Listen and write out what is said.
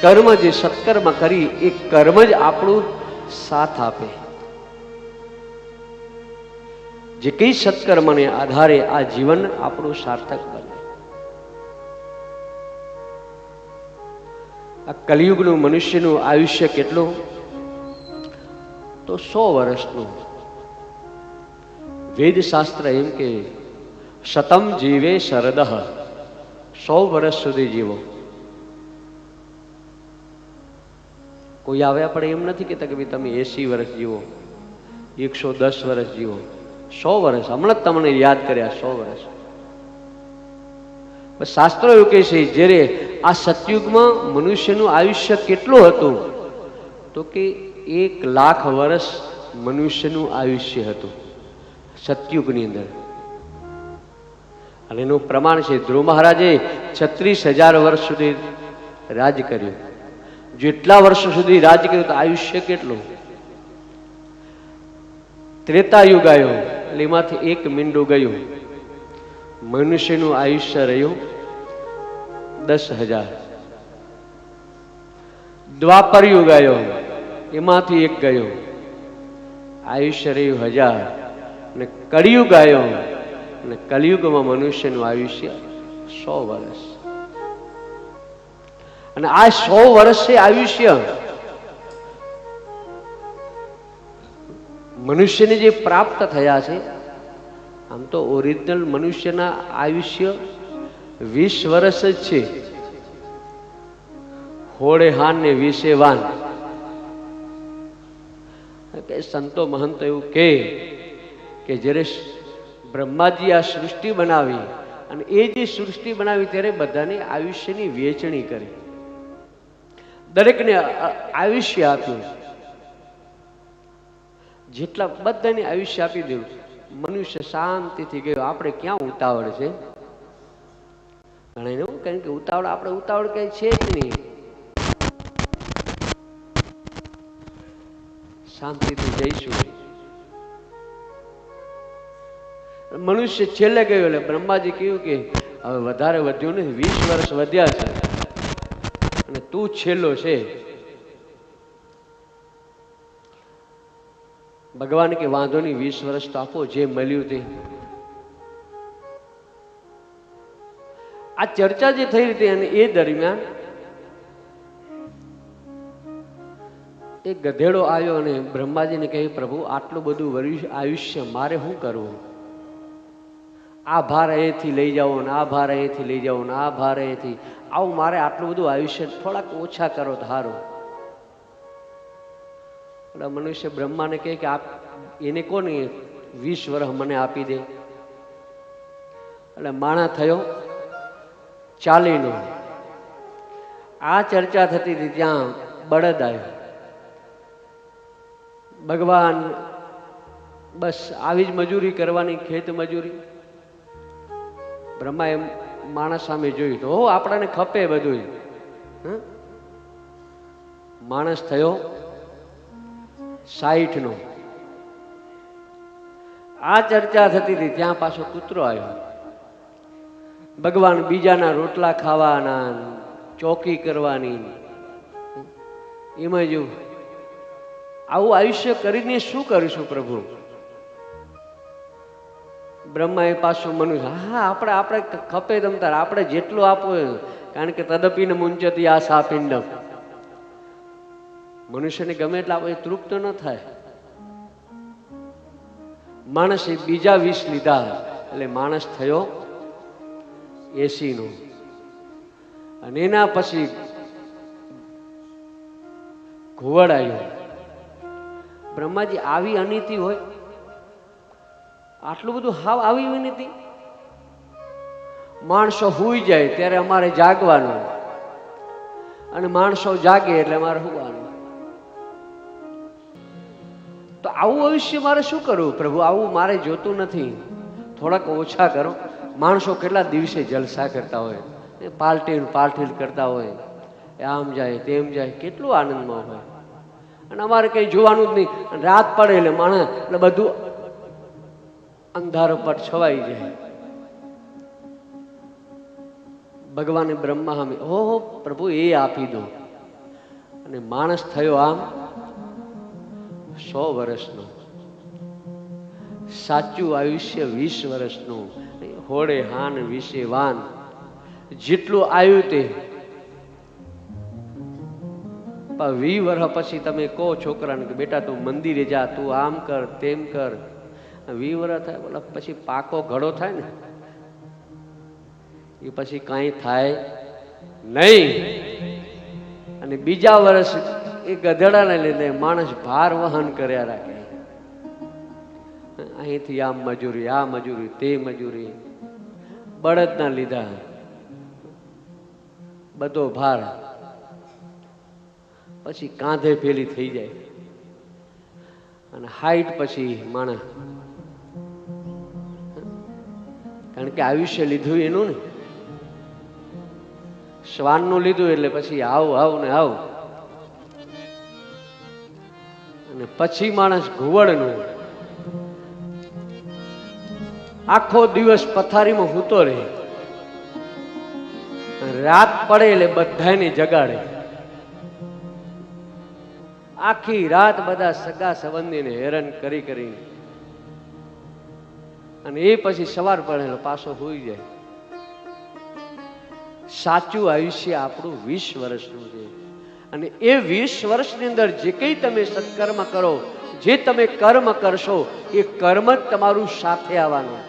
કર્મ જે સત્કર્મ કરી એ કર્મ જ આપણું સાથ આપે. જે કઈ સત્કર્મને આધારે આ જીવન આપણું સાર્થક બને. આ કલિયુગનું મનુષ્યનું આયુષ્ય કેટલું? તો 100 વર્ષનું. વેદ શાસ્ત્ર એમ કે શતમ જીવે શરદઃ, 100 વર્ષ સુધી જીવો. કોઈ આવે આપણે એમ નથી કહેતા કે ભાઈ તમે 80 વર્ષ જીવો, 110 વર્ષ જીવો. 100 વર્ષ. હમણાં જ તમને યાદ કર્યા 100 વર્ષ. શાસ્ત્રો એવું કહે છે જ્યારે આ સતયુગમાં મનુષ્યનું આયુષ્ય કેટલું હતું તો કે 1 લાખ વર્ષ મનુષ્યનું આયુષ્ય હતું સતયુગની અંદર. અને એનું પ્રમાણ છે ધ્રુવ મહારાજે 36,000 વર્ષ સુધી રાજ કર્યું. જેટલા વર્ષો સુધી રાજ કર્યું તો આયુષ્ય કેટલું? ત્રેતાયુગ આવ્યો એટલે એમાંથી 1 મીંડું ગયું. મનુષ્યનું આયુષ્ય રહ્યું 10,000. દ્વાપર યુગ આવ્યો એમાંથી 1 ગયું, આયુષ્ય રહ્યું 1000. અને કળિયુગ આવ્યો અને કલિયુગમાં મનુષ્યનું આયુષ્ય 100 વર્ષ. અને આ 100 વર્ષ છે આયુષ્ય. મનુષ્યને જે પ્રાપ્ત થયા છે, આમ તો ઓરિજિનલ મનુષ્યના આયુષ્ય 20 વર્ષ જ છે. હોળે હાન ને 20 વાન. સંતો મહંતો એવું કે જ્યારે બ્રહ્માજી આ સૃષ્ટિ બનાવી અને એ જે સૃષ્ટિ બનાવી ત્યારે બધાને આયુષ્યની વહેંચણી કરી, દરેકને આયુષ્ય આપ્યું. જેટલા બધાને આયુષ્ય આપી દેવું, મનુષ્ય શાંતિથી ગયો. આપણે ક્યાં ઉતાવળ છે? કારણ કે ઉતાવળ કઈ છે જ નહીં. શાંતિથી જઈશું. મનુષ્ય છેલ્લે ગયો એટલે બ્રહ્માજી કહ્યું કે હવે વધારે વધ્યું નથી, 20 વર્ષ વધ્યા છે અને તું છેલ્લો છે. ભગવાન કે વાંધો નહીં, 20 વર્ષ તો આપો, જે મળ્યું તે. આ ચર્ચા જે થઈ હતી અને એ દરમિયાન એક ગધેડો આવ્યો અને બ્રહ્માજીને કહે, પ્રભુ આટલું બધું આયુષ્ય મારે શું કરવું? આ ભાર અહીંથી લઈ જાઓ ને આ ભાર અહીંથી લઈ જાઓ ને આ ભાર અહીંથી, આવું મારે આટલું બધું આયુષ્ય થોડાક ઓછા કરો તો સારું. એટલે મનુષ્ય બ્રહ્માને કહે કે આપ એને કોને 20 વર્ષ મને આપી દે. એટલે માણસ થયો 40નો. આ ચર્ચા થતી હતી ત્યાં બળદ આવ્યો. ભગવાન બસ આવી જ મજૂરી કરવાની, ખેત મજૂરી. બ્રહ્માએ માણસ સામે જોયું તો આપણાને ખપે બધું. માણસ થયો 60નો. આ ચર્ચા થતી હતી ત્યાં પાછો કૂતરો આવ્યો. ભગવાન બીજાના રોટલા ખાવાના, ચોકી કરવાની, એમાં જો આવું આયુષ્ય કરીને શું કરીશું પ્રભુ? બ્રહ્માએ પાછું મનુષ્ય, હા આપણે ખપે તમતાર, આપણે જેટલું આપવું, કારણ કે તદપીને મુંચતી આ સાપિંડમ. મનુષ્યને ગમે એટલે આપણે તૃપ્ત ન થાય. માણસે બીજા 20 લીધા એટલે માણસ થયો 80નો. અને એના પછી ઘુવડ આવ્યો. બ્રહ્માજી આવી અનીતિ હોય? આટલું બધું હાવ આવી અનીતિ? માણસો હુઈ જાય ત્યારે અમારે જાગવાનું અને માણસો જાગે એટલે અમારે હુવાનું. તો આવું આયુષ્ય મારે શું કરવું પ્રભુ? આવું મારે જોતું નથી, થોડાક ઓછા કરો. માણસો કેટલા દિવસે જલસા કરતા હોય, પાર્ટી કરતા હોય, આમ જાય તેમ જાય, કેટલું આનંદમાં હોય. અને અમારે કઈ જોવાનું જ નહીં. રાત પડે એટલે માણસ એટલે બધું અંધારો પર છવાઈ જાય. ભગવાને બ્રહ્મા સામે, ઓહો પ્રભુ એ આપી દો. અને માણસ થયો આમ 100 વર્ષનો. સાચું આયુષ્ય 20 વર્ષનું. હોડે હાન વિશે વાન, જેટલું આવ્યું તે. 20 વર્ષ પછી તમે કહો છોકરાને કે બેટા તું મંદિરે જા, તું આમ કર તેમ કર. 20 વર્ષ થાય, બોલા પછી પાકો ઘડો થાય ને, એ પછી કાંઈ થાય નહીં. અને બીજા વર્ષ એ ગધેડાને લીધે માણસ ભાર વહન કર્યા રાખે. અહીંથી આ મજૂરી તે મજૂરી, બળદના લીધા બધો ભાર. પછી કાંધે પેલી થઈ જાય અને હાઈટ પછી માણસ, કારણ કે આયુષ્ય લીધું એનું ને, શ્વાનનું લીધું એટલે પછી આવ ને આવ. અને પછી માણસ ઘુવડનું, આખો દિવસ પથારીમાં સૂતો રહે, રાત પડે એટલે બધાને જગાડે. આખી રાત બધા સગા સંબંધીને હેરાન કરી અને એ પછી સવાર પડે પાછો હોઈ જાય. સાચું આયુષ્ય આપણું 20 વર્ષનું છે. અને એ 20 વર્ષની અંદર જે કંઈ તમે સત્કર્મ કરો, જે તમે કર્મ કરશો, એ કર્મ જ તમારું સાથે આવવાનું.